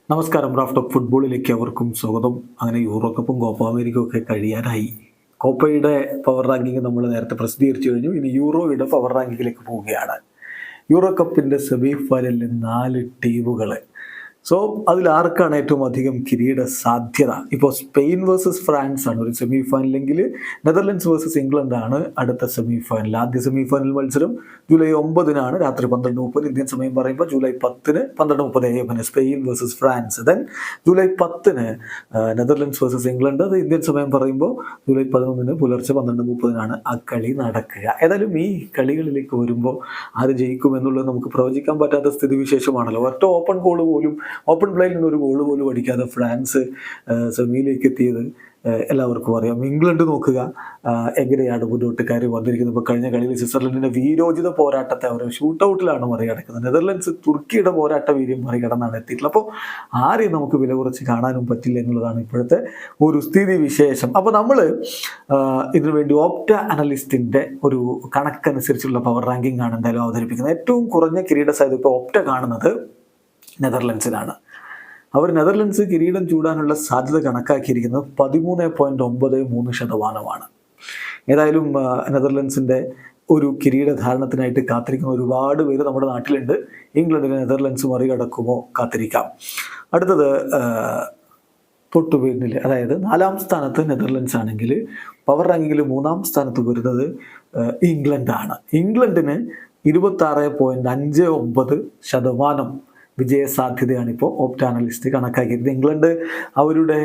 നമസ്കാരം. Raf talk ഫുട്ബോളിലേക്ക് അവർക്കും സ്വാഗതം. അങ്ങനെ യൂറോ കപ്പും കോപ്പ അമേരിക്കയും ഒക്കെ കഴിയാനായി. കോപ്പയുടെ പവർ റാങ്കിങ് നമ്മൾ നേരത്തെ പ്രസിദ്ധീകരിച്ചു കഴിഞ്ഞു. ഇനി യൂറോയുടെ പവർ റാങ്കിങ്ങിലേക്ക് പോവുകയാണ്. യൂറോ കപ്പിൻ്റെ സെമി ഫൈനലിൽ 4 ടീമുകൾ. സോ അതിൽ ആർക്കാണ് ഏറ്റവും അധികം കിരീട സാധ്യത? ഇപ്പോൾ സ്പെയിൻ വേഴ്സസ് ഫ്രാൻസ് ആണ് ഒരു സെമി ഫൈനലെങ്കിൽ, നെതർലൻഡ്സ് വേഴ്സസ് ഇംഗ്ലണ്ട് ആണ് അടുത്ത സെമി ഫൈനൽ. ആദ്യ സെമി ഫൈനൽ മത്സരം ജൂലൈ 9 രാത്രി 12:30 ഇന്ത്യൻ സമയം പറയുമ്പോൾ, July 10 12:30 AM Spain versus France. Then July 10 Netherlands versus England. അത് ഇന്ത്യൻ സമയം പറയുമ്പോൾ ജൂലൈ 11 പുലർച്ചെ 12:30 ആ കളി നടക്കുക. ഏതായാലും ഈ കളികളിലേക്ക് വരുമ്പോൾ ആര് ജയിക്കുമെന്നുള്ളത് നമുക്ക് പ്രവചിക്കാൻ പറ്റാത്ത സ്ഥിതിവിശേഷമാണല്ലോ. ഒറ്റ ഓപ്പൺ പ്ലേയിൽ നിന്ന് ഒരു ഗോൾ പോലും അടിക്കാതെ ഫ്രാൻസ് സെമിയിലേക്ക് എത്തിയത് എല്ലാവർക്കും അറിയാം. ഇംഗ്ലണ്ട് നോക്കുക എങ്ങനെയാണ് മുന്നോട്ട് കാര്യം വന്നിരിക്കുന്നത്. ഇപ്പോൾ കഴിഞ്ഞ കളിയിൽ സ്വിറ്റ്സർലൻഡിൻ്റെ വീരോചിത പോരാട്ടത്തെ അവർ ഷൂട്ടൗട്ടിലാണ് മറികടക്കുന്നത്. നെതർലൻഡ്സ് തുർക്കിയുടെ പോരാട്ട വീര്യം മറികടന്നാണ് എത്തിയിട്ടുള്ളത്. അപ്പോൾ ആരെയും നമുക്ക് വില കുറച്ച് കാണാനും പറ്റില്ല എന്നുള്ളതാണ് ഇപ്പോഴത്തെ ഒരു സ്ഥിതി വിശേഷം. അപ്പോൾ നമ്മൾ ഇതിനുവേണ്ടി ഓപ്റ്റ അനലിസ്റ്റിൻ്റെ ഒരു കണക്കനുസരിച്ചുള്ള പവർ റാങ്കിങ് ആണ് എന്തായാലും അവതരിപ്പിക്കുന്നത്. ഏറ്റവും കുറഞ്ഞ കിരീട സാധ്യത ഇപ്പോൾ ഓപ്റ്റ കാണുന്നത് നെതർലൻഡ്സിനാണ്. അവർ നെതർലൻഡ്സ് കിരീടം ചൂടാനുള്ള സാധ്യത കണക്കാക്കിയിരിക്കുന്നത് 13.93%. ഏതായാലും നെതർലൻഡ്സിൻ്റെ ഒരു കിരീടധാരണത്തിനായിട്ട് കാത്തിരിക്കുന്ന ഒരുപാട് പേര് നമ്മുടെ നാട്ടിലുണ്ട്. ഇംഗ്ലണ്ടിനെ നെതർലൻഡ്സ് മറികടക്കുമോ കാത്തിരിക്കാം. അടുത്തത് തൊട്ടുപിന്നിൽ, അതായത് 4ാം സ്ഥാനത്ത് നെതർലൻഡ്സ് ആണെങ്കിൽ പവർ റാങ്കിങ്ങിൽ 3ാം സ്ഥാനത്ത് വരുന്നത് ഇംഗ്ലണ്ടാണ്. ഇംഗ്ലണ്ടിന് 26.59% വിജയസാധ്യതയാണ് ഇപ്പോൾ ഓപ്റ്റ അനലിസ്റ്റ് കണക്കാക്കിയത്. ഇംഗ്ലണ്ട് അവരുടെ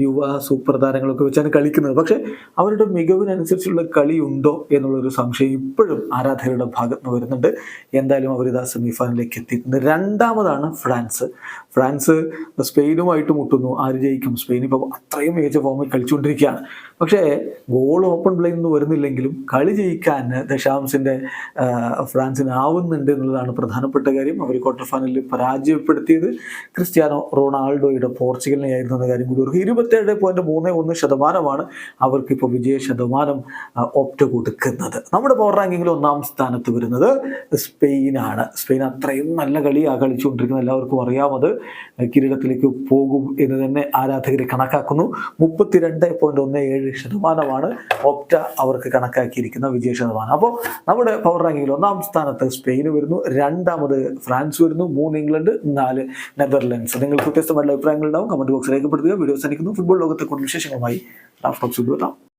യുവ സൂപ്പർ താരങ്ങളൊക്കെ വെച്ചാണ് കളിക്കുന്നത്. പക്ഷേ അവരുടെ മികവിനനുസരിച്ചുള്ള കളിയുണ്ടോ എന്നുള്ളൊരു സംശയം ഇപ്പോഴും ആരാധകരുടെ ഭാഗത്ത് നിന്ന് വരുന്നുണ്ട്. എന്തായാലും അവരിതാ സെമി ഫൈനലിലേക്ക് എത്തിയിട്ടുണ്ട്. 2ാമതാണ് ഫ്രാൻസ് സ്പെയിനുമായിട്ട് മുട്ടുന്നു. ആര് ജയിക്കും? സ്പെയിൻ ഇപ്പോൾ അത്രയും മികച്ച ഫോമിൽ കളിച്ചുകൊണ്ടിരിക്കുകയാണ്. പക്ഷേ ഗോൾ ഓപ്പൺ പ്ലേയിൽ നിന്ന് വരുന്നില്ലെങ്കിലും കളി ജയിക്കാൻ ദശാംസിൻ്റെ ഫ്രാൻസിനാവുന്നുണ്ട് എന്നുള്ളതാണ് പ്രധാനപ്പെട്ട കാര്യം. അവർ ക്വാർട്ടർ ഫൈനലിൽ പരാജയപ്പെടുത്തിയത് ക്രിസ്ത്യാനോ റൊണാൾഡോയുടെ പോർച്ചുഗലിനെ ആയിരുന്നു എന്ന കാര്യം കൂടി ഓർക്കുക. 27.31% അവർക്കിപ്പോൾ വിജയ ശതമാനം ഓപ്റ്റ കൊടുക്കുന്നത്. നമ്മുടെ പവർ റാങ്കിങ്ങിൽ 1ാം സ്ഥാനത്ത് വരുന്നത് സ്പെയിനാണ്. സ്പെയിൻ അത്രയും നല്ല കളിയാണ് കളിച്ചുകൊണ്ടിരിക്കുന്നത്. എല്ലാവർക്കും അറിയാമത് കിരീടത്തിലേക്ക് പോകും എന്ന് തന്നെ ആരാധകർ കണക്കാക്കുന്നു. 32.17% ഓപ്റ്റ അവർക്ക് കണക്കാക്കിയിരിക്കുന്ന വിജയ ശതമാനം. അപ്പോൾ നമ്മുടെ പവർ റാങ്കിങ്ങിൽ 1ാം സ്ഥാനത്ത് സ്പെയിൻ വരുന്നു, 2ാമത് ഫ്രാൻസ് വരുന്നു, 3 ഇംഗ്ലണ്ട്, 4 നെതർലൻഡ്സ്. നിങ്ങൾക്ക് വ്യത്യസ്തമായിട്ടുള്ള അഭിപ്രായങ്ങൾ ഉണ്ടാവും. കമന്റ് ബോക്സിൽ രേഖപ്പെടുത്തുക. വീഡിയോ അവസാനിക്കുന്നു. ഫുട്ബോൾ ലോകത്തെ കൂടുതൽ വിശേഷങ്ങളുമായി റാഫ് ടോക്സ്.